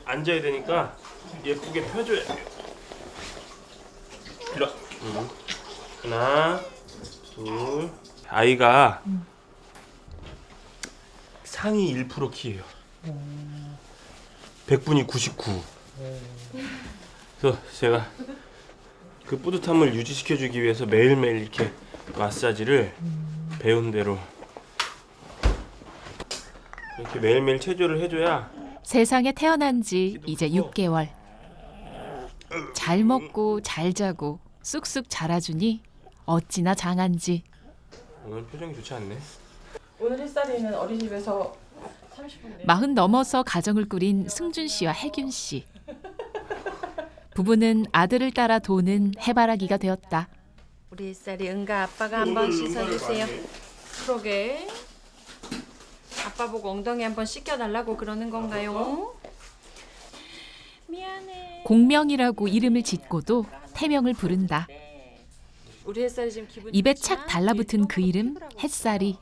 앉아야 되니까 예쁘게 펴줘야 돼요. 일어. 하나, 둘. 아이가 상위 1% 키예요. 100분이 99. 그래서 제가 그 뿌듯함을 유지시켜주기 위해서 매일매일 이렇게 마사지를 배운 대로 이렇게 매일매일 체조를 해줘야 세상에 태어난 지 이제 6개월. 잘 먹고 잘 자고 쑥쑥 자라주니 어찌나 장한지. 오늘 표정이 좋지 않네. 오늘 햇살이는 어린이집에서 30분 40 넘어서 가정을 꾸린 승준 씨와 혜균 씨. 부부는 아들을 따라 도는 해바라기가 되었다. 우리 햇살이 은가 아빠가 한번 씻어주세요. 그러게. 아빠 보고 엉덩이 한번 씻겨달라고 그러는 건가요? 미안해. 공명이라고 이름을 짓고도 태명을 부른다. 우리 햇살이 지금 기분이 입에 좋지만 착 달라붙은 그 이름 햇살이.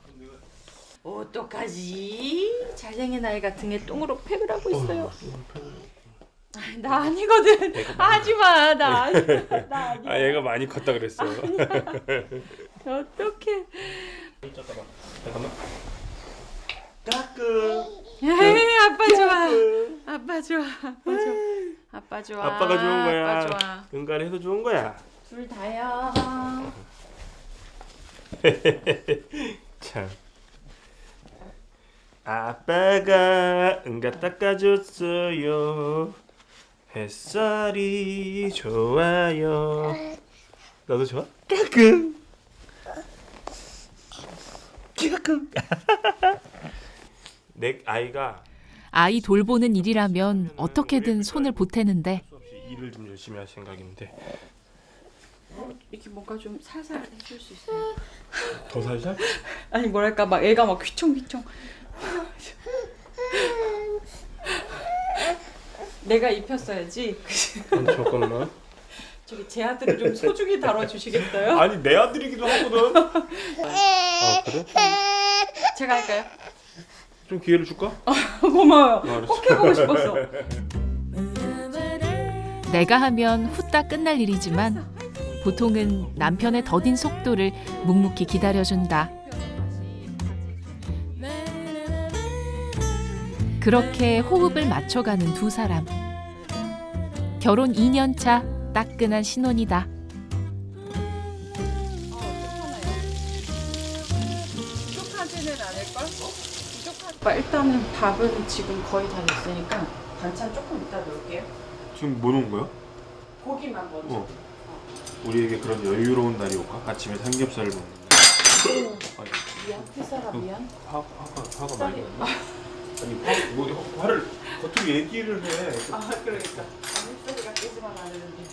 어떡하지? 잘생긴 아이가 등에 똥으로 팩을 하고 있어요. 나 아니거든. 하지마. 나 아니야. 나 아니야. 아 얘가 많이 컸다 그랬어요. 어떡해. 잠깐만. 까꿍. 에이, 아빠 좋아. 아빠 좋아. 아빠 좋아. 아빠 좋아. 아빠가 좋은 거야. 아빠 좋아. 은가를 해서 좋은 거야. 둘 다요. 참. 아빠가 은가 닦아줬어요. 햇살이 좋아요. 너도 좋아? 까꿍. 까꿍. 내 아이가 아이 돌보는 일이라면 어떻게든 손을 보태는데 수없이 일을 좀 열심히 할 생각인데 이렇게 뭔가 좀 살살 해줄 수 있어요. 더 살살? 아니 뭐랄까 막 애가 막 휘청휘청. 내가 입혔어야지. 잠깐만. 저기 제 아들을 좀 소중히 다뤄주시겠어요? 아니 내 아들이기도 하거든. 아 그래? 제가 할까요? 좀 기회를 줄까? 고마워요. 알았어. 꼭 해보고 싶었어. 내가 하면 후딱 끝날 일이지만 보통은 남편의 더딘 속도를 묵묵히 기다려준다. 그렇게 호흡을 맞춰가는 두 사람. 결혼 2년 차 따끈한 신혼이다. 부족하지는 않을걸? 오빠 일단은 밥은 지금 거의 다 됐으니까 반찬 조금 이따 넣을게요. 지금 뭐 놓은 거야? 고기만 먼저. 어. 우리에게 그런 여유로운 날이 올까? 아침에 삼겹살을 먹는다. 아니, 미안, 햇살아 미안. 화가 많이 났나? 아니 뭐 화를 겉으로 얘기를 해. 아 그러니까. 햇살이가 깨지만 않으는데.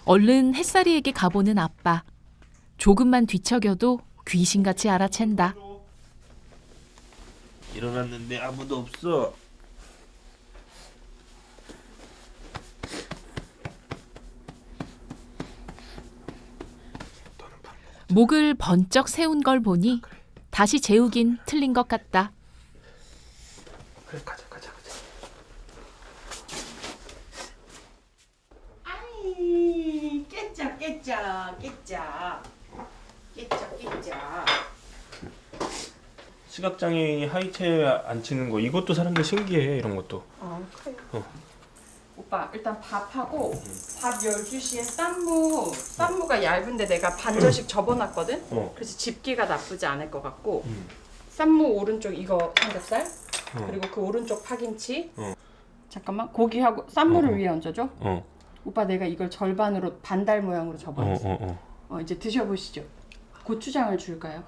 얼른 햇살이에게 가보는 아빠. 조금만 뒤척여도 귀신같이 알아챈다. 일어났는데 아무도 없어. 목을 번쩍 세운 걸 보니 다시 재우긴 틀린 것 같다. 그래 가자. 아이 깨짜. 시각장애인이 하이체어에 앉히는 거 이것도 사람들 신기해. 이런 것도. 아 그래요. 오빠 일단 밥하고 밥 12시에 쌈무가 얇은데 내가 반절씩 접어놨거든? 그래서 집기가 나쁘지 않을 것 같고 쌈무 오른쪽 이거 삼겹살 그리고 그 오른쪽 파김치 잠깐만 고기하고 쌈무를 위에 얹어줘. 오빠 내가 이걸 절반으로 반달 모양으로 접어놨어. 이제 드셔보시죠. 고추장을 줄까요?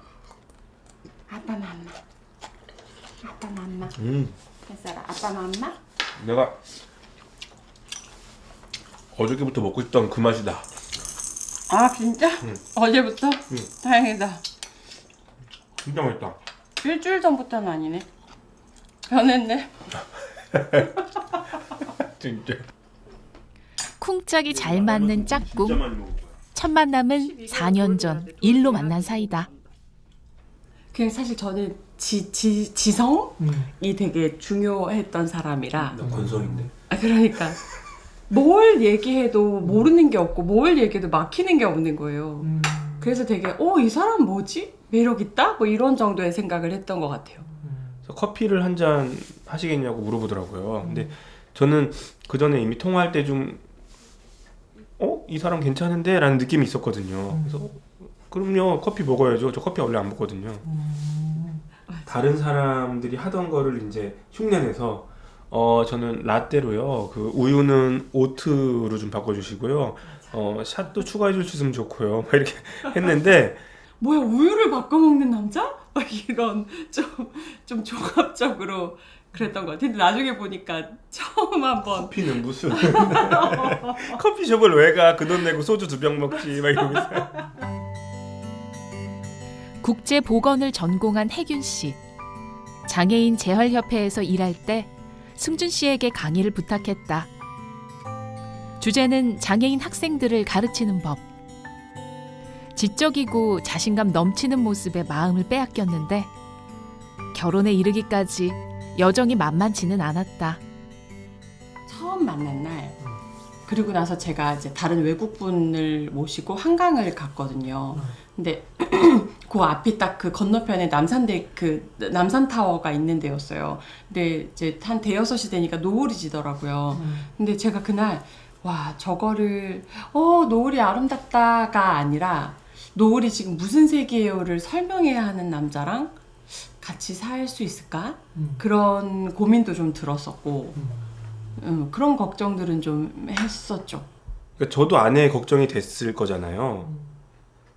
아빠 맘마 햇살아 아빠 맘마. 내가 어저께부터 먹고 싶던 그 맛이다. 아 진짜? 어제부터? 다행이다. 진짜 맛있다. 일주일 전부터는 아니네. 변했네. 진짜. 쿵짝이 잘 맞는 진짜 짝꿍. 많이 먹은 거야. 첫 만남은 4년 전 일로 만난 사이다. 그냥 사실 저는 지성이 되게 중요했던 사람이라. 나 건성인데. 그러니까 뭘 얘기해도 모르는 게 없고 뭘 얘기해도 막히는 게 없는 거예요. 그래서 되게 이 사람 뭐지? 매력 있다? 뭐 이런 정도의 생각을 했던 것 같아요. 커피를 한 잔 하시겠냐고 물어보더라고요. 근데 저는 그 전에 이미 통화할 때 좀 이 사람 괜찮은데? 라는 느낌이 있었거든요. 그래서 그럼요, 커피 먹어야죠. 저 커피 원래 안 먹거든요. 다른 사람들이 하던 거를 이제 흉내내서 저는 라떼로요. 그 우유는 오트로 좀 바꿔주시고요. 샷도 추가해 줄 수 있으면 좋고요. 막 이렇게 했는데 뭐야, 우유를 바꿔 먹는 남자? 막 이런 좀 종합적으로 그랬던 것 같아요. 근데 나중에 보니까 처음 한번 커피는 무슨 커피숍을 왜 가? 그 돈 내고 소주 2병 먹지 막 이러면서. 국제 보건을 전공한 혜균 씨. 장애인 재활협회에서 일할 때 승준 씨에게 강의를 부탁했다. 주제는 장애인 학생들을 가르치는 법. 지적이고 자신감 넘치는 모습에 마음을 빼앗겼는데 결혼에 이르기까지 여정이 만만치는 않았다. 처음 만난 날 그리고 나서 제가 이제 다른 외국분을 모시고 한강을 갔거든요. 근데 그 앞이 딱 그 건너편에 남산 타워가 있는 데였어요. 근데 이제 한 대여섯이 되니까 노을이 지더라고요. 근데 제가 그날 와, 저거를 노을이 아름답다가 아니라 노을이 지금 무슨 색이에요를 설명해야 하는 남자랑 같이 살 수 있을까? 그런 고민도 좀 들었었고 그런 걱정들은 좀 했었죠. 그러니까 저도 아내의 걱정이 됐을 거잖아요.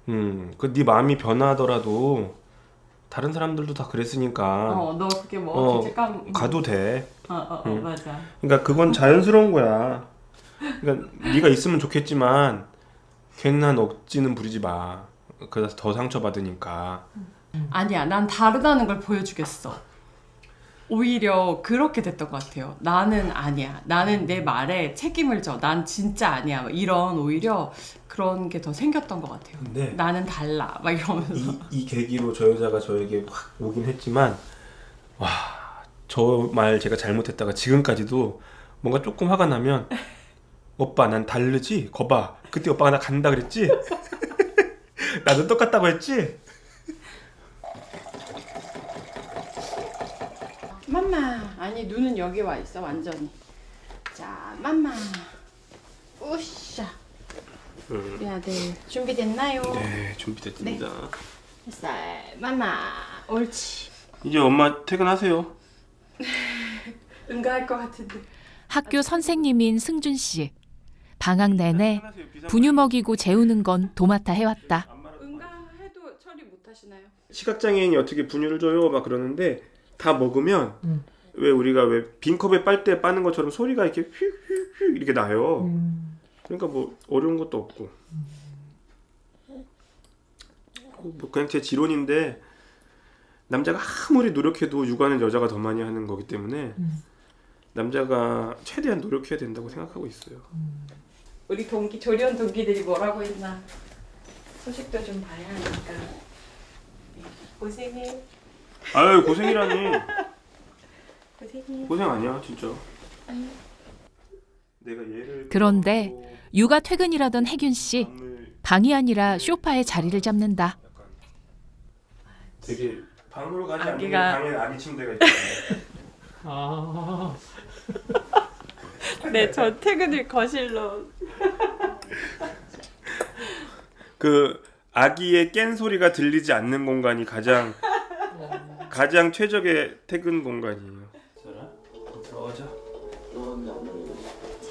네 마음이 변하더라도 다른 사람들도 다 그랬으니까. 너 그게 뭐 죄책감 가도 돼. 맞아. 그러니까 그건 자연스러운 거야. 그러니까 네가 있으면 좋겠지만 괜한 억지는 부리지 마. 그래서 더 상처받으니까. 아니야, 난 다르다는 걸 보여주겠어. 오히려 그렇게 됐던 것 같아요. 나는 아니야. 나는 내 말에 책임을 져. 난 진짜 아니야. 이런 오히려 그런 게 더 생겼던 것 같아요. 근데 나는 달라. 막 이러면서. 이 계기로 저 여자가 저에게 확 오긴 했지만 와, 저 말 제가 잘못했다가 지금까지도 뭔가 조금 화가 나면 오빠 난 다르지? 거봐. 그때 오빠가 나 간다 그랬지? 나도 똑같다고 했지? 맘마. 아니, 눈은 여기 와 있어, 완전히. 자, 맘마. 우샤. 우리 아들 준비됐나요? 네, 준비됐습니다. 됐어요. 맘마. 옳지. 이제 엄마 퇴근하세요. 응가할 것 같은데. 학교 선생님인 승준 씨. 방학 내내 분유 먹이고 재우는 건 도맡아 해왔다. 응가해도 처리 못 하시나요? 시각장애인이 어떻게 분유를 줘요? 막 그러는데 다 먹으면 왜 우리가 왜 빈컵에 빨대 빠는 것처럼 소리가 이렇게 휘휘휘 이렇게 나요. 그러니까 뭐 어려운 것도 없고 뭐 그냥 제 지론인데 남자가 아무리 노력해도 육아는 여자가 더 많이 하는 거기 때문에 남자가 최대한 노력해야 된다고 생각하고 있어요. 우리 조련 동기들이 뭐라고 했나 소식도 좀 봐야 하니까. 고생해. 아유 고생이라니. 고생해. 고생 아니야 진짜. 내가 얘를 그런데 육아 퇴근이라던 혜균 씨. 방이 아니라 소파에 자리를 잡는다. 되게 방으로 가지 않는 아기가- 방에 아기 침대가 있잖아요. 네, 저 퇴근을 거실로. 그 아기의 깬 소리가 들리지 않는 공간이 가장 최적의 퇴근 공간이에요. 자라, 들어가자.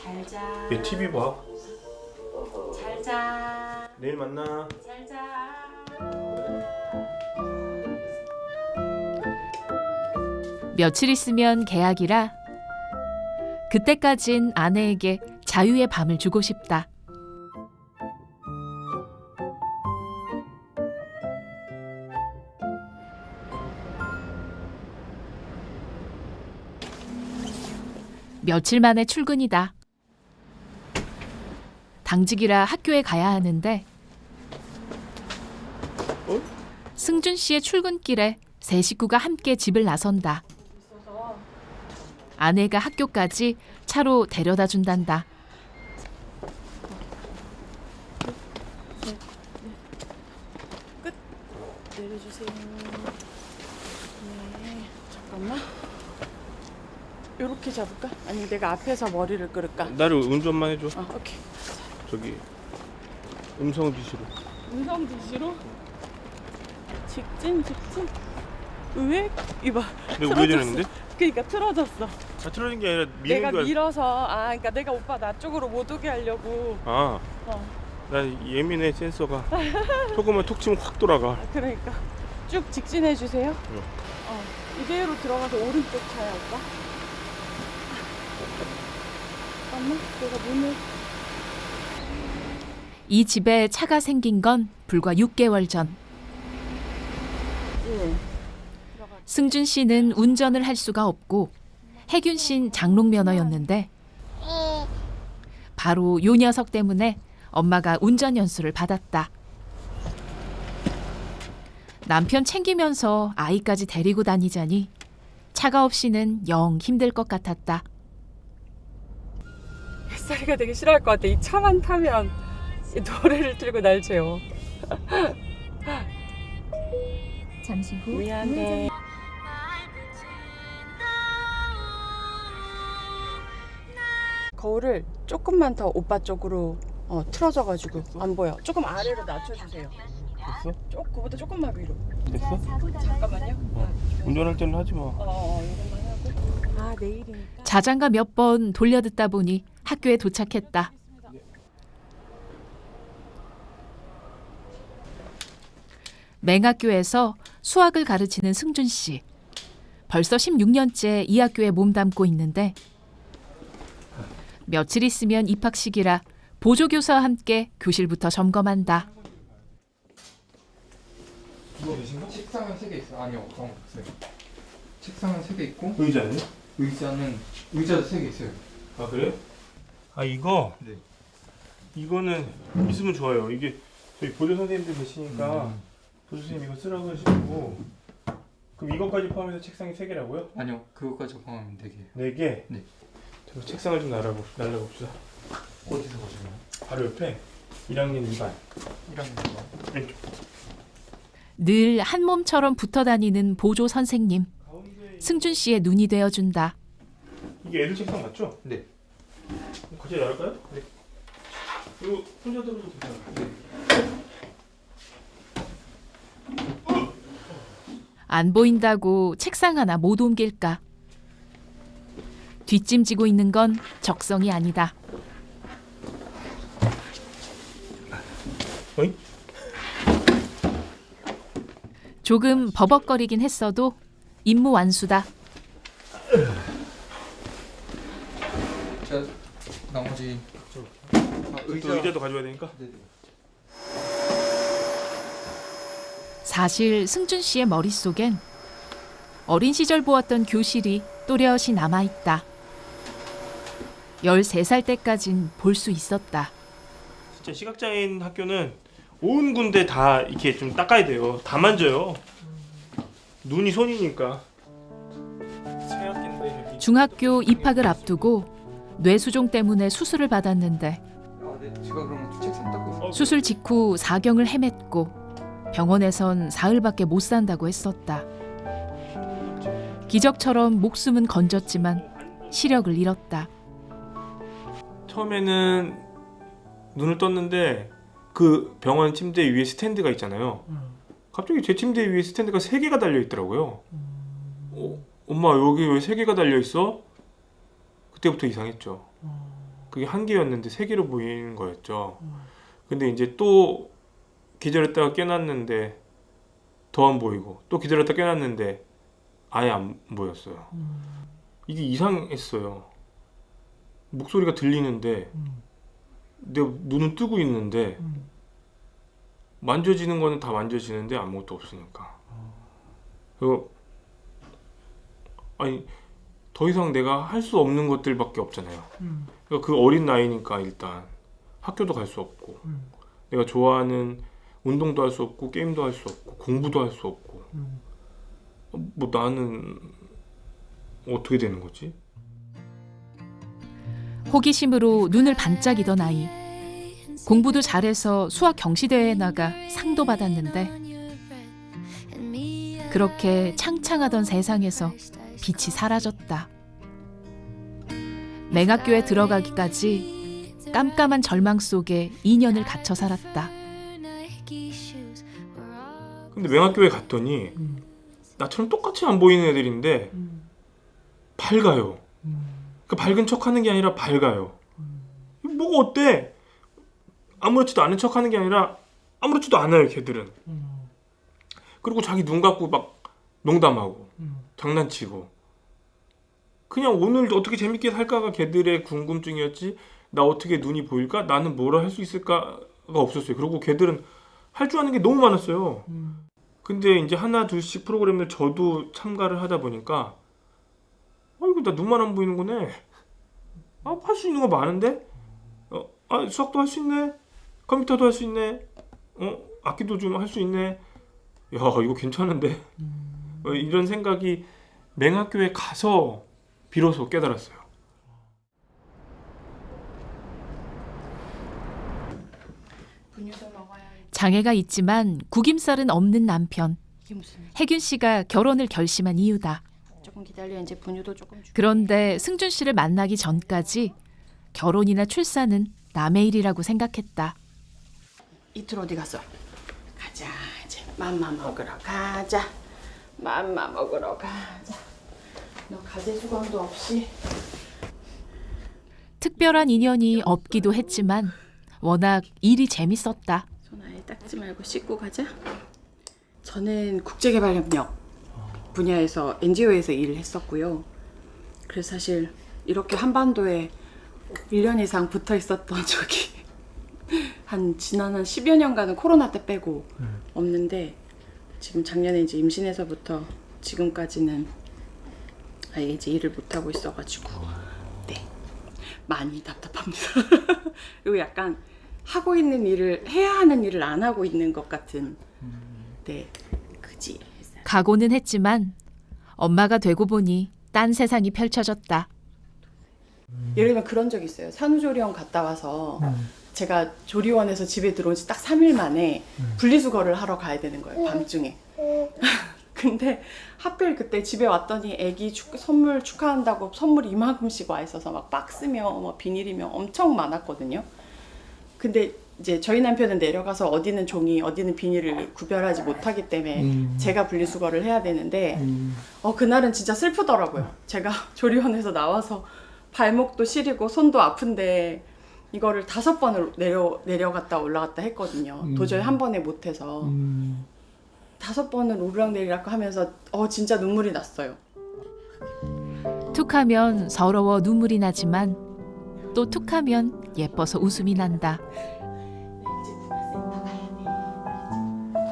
잘 자. 얘 TV 봐. 잘 자. 내일 만나. 잘 자. 며칠 있으면 개학이라 그때까진 아내에게 자유의 밤을 주고 싶다. 며칠 만에 출근이다. 당직이라 학교에 가야 하는데 승준 씨의 출근길에 세 식구가 함께 집을 나선다. 아내가 학교까지 차로 데려다 준단다. 내려주세요. 네, 잠깐만. 이렇게 잡을까? 아니면 내가 앞에서 머리를 끌을까? 나를 운전만 해줘. 오케이. 저기 음성 비시로. 음성 지시로 직진. 왜? 이봐. 근데 우회전했는데? 그러니까 틀어졌어. 틀어진 게 아니라 미는 내가 거야. 밀어서 그러니까 내가 오빠 나 쪽으로 못 오게 하려고. 난 예민해 센서가. 조금만 톡 치면 확 돌아가. 그러니까 쭉 직진해 주세요. 응. 이대로 들어가서 오른쪽 차야 오빠. 잠깐만, 내가 문을. 이 집에 차가 생긴 건 불과 6개월 전. 승준 씨는 운전을 할 수가 없고 혜균 씨는 장롱 면허였는데 바로 요 녀석 때문에 엄마가 운전 연수를 받았다. 남편 챙기면서 아이까지 데리고 다니자니 차가 없이는 영 힘들 것 같았다. 햇살이가 되게 싫어할 것 같아. 이 차만 타면 이 노래를 틀고 날 재워. 잠시 후 미안해. 거울을 조금만 더 오빠 쪽으로 틀어져가지고 안 보여. 조금 아래로 낮춰주세요. 됐어? 그보다 조금만 위로. 됐어? 잠깐만요. 운전할 때는 하지 마. 이것만 하고. 내일이니까. 자장가 몇 번 돌려듣다 보니 학교에 도착했다. 맹학교에서 수학을 가르치는 승준 씨. 벌써 16년째 이 학교에 몸담고 있는데 며칠 있으면 입학식이라 보조교사와 함께 교실부터 점검한다. 이거 계신가? 책상은 3개 있어. 아니요, 없어요. 책상은 3개 있고 의자는? 의자도 3개 있어요. 아 그래? 이거? 네. 이거는 있으면 좋아요. 이게 저희 보조 선생님들 계시니까 보조 선생님 이거 쓰라고 하시고. 그럼 이것까지 포함해서 책상이 3개라고요? 아니요, 그거까지 포함하면 4개예요. 4개? 네. 저 책상을 좀 날려봅시다. 어디서 가시나요? 바로 옆에 1학년 2반. 1학년 왼쪽. 늘 한 몸처럼 붙어 다니는 보조 선생님. 승준 씨의 눈이 되어준다. 이게 애들 책상 맞죠? 네. 같이 나갈까요? 네. 이거 혼자 들어도 괜찮아요. 네. 안 보인다고 책상 하나 못 옮길까? 뒷짐지고 있는 건 적성이 아니다. 어이? 조금 버벅거리긴 했어도 임무 완수다. 자, 나머지 또 의자도 가져와야 되니까. 네네. 사실 승준 씨의 머릿속엔 어린 시절 보았던 교실이 또렷이 남아있다. 13살 때까진 볼 수 있었다. 진짜 시각장애인 학교는 온 군데 다 이렇게 좀 닦아야 돼요. 다 만져요. 눈이 손이니까. 새학기인데 여기. 중학교 입학을 앞두고 뇌수종 때문에 수술을 받았는데 네. 제가 그러면 책상 닦고 수술 직후 사경을 헤맸고 병원에선 사흘밖에 못 산다고 했었다. 기적처럼 목숨은 건졌지만 시력을 잃었다. 처음에는 눈을 떴는데 그 병원 침대 위에 스탠드가 있잖아요. 갑자기 제 침대 위에 스탠드가 3개가 달려 있더라고요. 엄마 여기 왜 3개가 달려 있어? 그때부터 이상했죠. 그게 1개였는데 3개로 보이는 거였죠. 근데 이제 또 기다렸다가 깨놨는데 더 안 보이고 또 기다렸다가 깨놨는데 아예 안 보였어요. 이게 이상했어요. 목소리가 들리는데 내 눈은 뜨고 있는데 만져지는 거는 다 만져지는데 아무것도 없으니까. 그리고 아니 더 이상 내가 할 수 없는 것들밖에 없잖아요. 그러니까 그 어린 나이니까 일단 학교도 갈 수 없고 내가 좋아하는 운동도 할 수 없고 게임도 할 수 없고 공부도 할 수 없고 뭐 나는 어떻게 되는 거지? 호기심으로 눈을 반짝이던 아이. 공부도 잘해서 수학 경시대회에 나가 상도 받았는데 그렇게 창창하던 세상에서 빛이 사라졌다. 맹학교에 들어가기까지 깜깜한 절망 속에 2년을 갇혀 살았다. 근데 맹학교에 갔더니 나처럼 똑같이 안 보이는 애들인데 밝아요. 그 밝은 척하는 게 아니라 밝아요. 뭐가 어때? 아무렇지도 않은 척하는 게 아니라 아무렇지도 않아요, 걔들은. 그리고 자기 눈 감고 막 농담하고 장난치고 그냥 오늘 어떻게 재밌게 살까가 걔들의 궁금증이었지. 나 어떻게 눈이 보일까? 나는 뭐라 할 수 있을까가 없었어요. 그리고 걔들은 할 줄 아는 게 너무 많았어요. 근데 이제 하나 둘씩 프로그램을 저도 참가를 하다 보니까 이거 나 눈만 안 보이는 거네. 할 수 있는 거 많은데? 수학도 할 수 있네. 컴퓨터도 할 수 있네. 악기도 좀 할 수 있네. 야, 이거 괜찮은데? 이런 생각이 맹학교에 가서 비로소 깨달았어요. 분유도 먹어야 장애가 있지만 구김살은 없는 남편. 이게 무슨 혜균 씨가 결혼을 결심한 이유다. 조금 기다려 이제 분유도 조금 줄게. 그런데 승준 씨를 만나기 전까지 결혼이나 출산은 남의 일이라고 생각했다. 이틀 어디 갔어? 가자 이제 맘마 먹으러 가자. 맘마 먹으러 가자. 너 가재 수건도 없이 특별한 인연이 없기도 했지만 워낙 일이 재밌었다. 손 아예 닦지 말고 씻고 가자. 저는 국제개발협력 분야에서 NGO에서 일을 했었고요. 그래서 사실 이렇게 한반도에 1년 이상 붙어 있었던 적이 지난 한 10여 년간은 코로나 때 빼고 없는데 지금 작년에 이제 임신해서부터 지금까지는 아예 이제 일을 못 하고 있어가지고 네 많이 답답합니다. 그리고 약간 하고 있는 일을 해야 하는 일을 안 하고 있는 것 같은 네 그지. 각오는 했지만 엄마가 되고 보니 딴 세상이 펼쳐졌다. 예를 들면 그런 적 있어요. 산후조리원 갔다 와서 제가 조리원에서 집에 들어온 지 딱 3일 만에 분리수거를 하러 가야 되는 거예요. 밤중에. 근데 하필 그때 집에 왔더니 애기 선물 축하한다고 선물이 이만큼씩 와 있어서 막 박스며 뭐 비닐이며 엄청 많았거든요. 근데 이제 저희 남편은 내려가서 어디는 종이 어디는 비닐을 구별하지 못하기 때문에 제가 분리수거를 해야 되는데 그날은 진짜 슬프더라고요. 제가 조리원에서 나와서 발목도 시리고 손도 아픈데 이거를 5번을 내려갔다 올라갔다 했거든요. 도저히 한 번에 못해서 5번을 오르락내리락 하면서 진짜 눈물이 났어요. 툭하면 서러워 눈물이 나지만 또 툭하면 예뻐서 웃음이 난다. 이제 문화센터 가야 돼.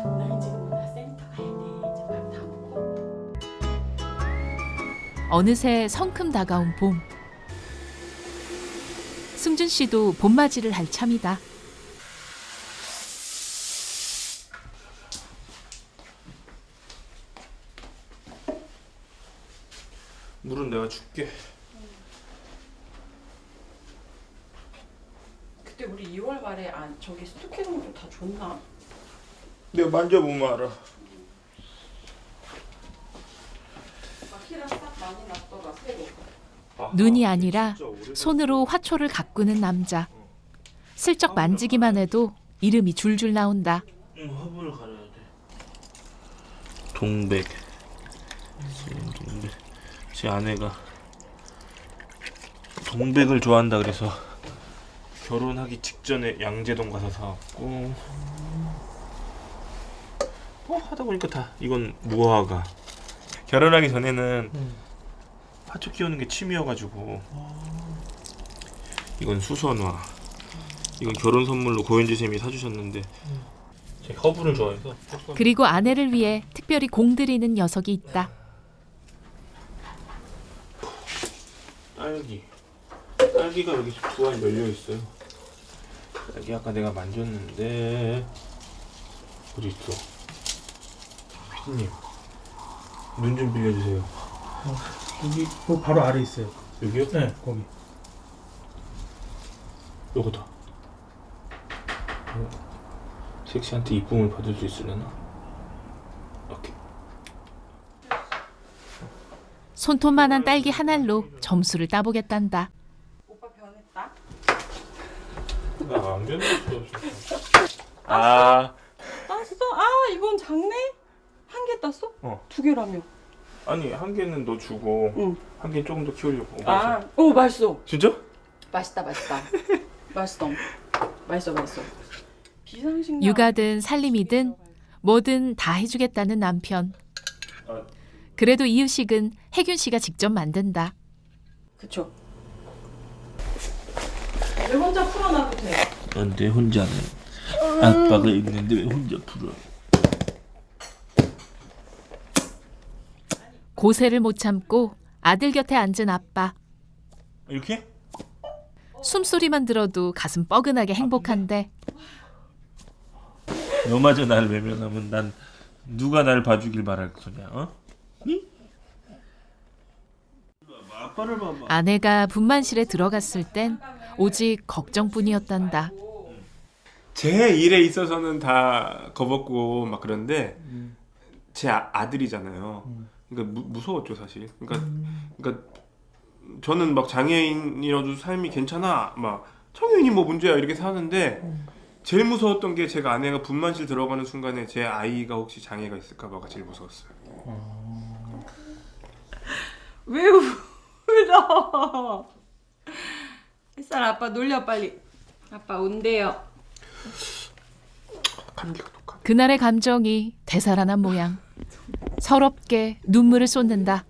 나 이제 문화센터 가야 돼. 이제 밥 다 먹고. 어느새 성큼 다가온 봄. 승준 씨도 봄맞이를 할 참이다. 물은 내가 줄게. 그때 우리 2월 말에 저기 스토킹으로 다 줬나? 내가 만져보면 알아. 바퀴랑 딱 많이 났더라 새로. 눈이 아니라 손으로 화초를 가꾸는 남자. 슬쩍 만지기만 해도 이름이 줄줄 나온다. 화분을 갈아야 돼. 동백. 동백. 제 아내가 동백을 좋아한다 그래서 결혼하기 직전에 양재동 가서 사왔고 하다 보니까 다 이건 무화과. 결혼하기 전에는 화초 키우는 게 취미여가지고 이건 수선화. 이건 결혼 선물로 고현지 쌤이 사주셨는데 제가 허브를 좋아해서. 그리고 아내를 위해 특별히 공들이는 녀석이 있다. 딸기가 여기 두 알 열려 있어요. 딸기 아까 내가 만졌는데 어디 있어? 피디님, 눈 좀 빌려주세요. 여기 그 바로 아래 있어요. 여기요? 네, 거기. 요거다. 섹시한테 이쁨을 받을 수 있으려나? 오케이. 손톱만한 딸기 한 알로 점수를 따보겠단다. 오빠 변했다. 나안 변했어. 아, 땄어? 아 이건 작네? 한 개 땄어? 어. 2개라며. 아니 한 개는 너 주고 응. 한 개 조금 더 키우려고. 아, 오 맛있어. 진짜? 맛있다. 맛있어. 맛있어. 비상식량. 육아든 살림이든 뭐든 다 해주겠다는 남편. 그래도 이유식은 혜균 씨가 직접 만든다. 그쵸. 왜 혼자 풀어놔도 돼? 근데 혼자는 아빠가 있는데 왜 혼자 풀어? 고세를 못 참고 아들 곁에 앉은 아빠. 이렇게? 숨소리만 들어도 가슴 뻐근하게 행복한데 너마저 날 외면하면 난 누가 날 봐주길 바랄 거냐? 어? 응? 아빠를 봐봐. 아내가 분만실에 들어갔을 땐 오직 걱정뿐이었단다. 제 일에 있어서는 다 겁없고 막 그런데 제 아들이잖아요. 그러니까 무서웠죠 사실. 그러니까 저는 막 장애인이라도 삶이 괜찮아, 막 장애인이 뭐 문제야 이렇게 사는데 제일 무서웠던 게 제가 아내가 분만실 들어가는 순간에 제 아이가 혹시 장애가 있을까봐가 제일 무서웠어요. 왜 울어? 햇살 아빠 놀려 빨리. 아빠 온대요. 감기가 독하네. 그날의 감정이 되살아난 모양. 서럽게 눈물을 쏟는다.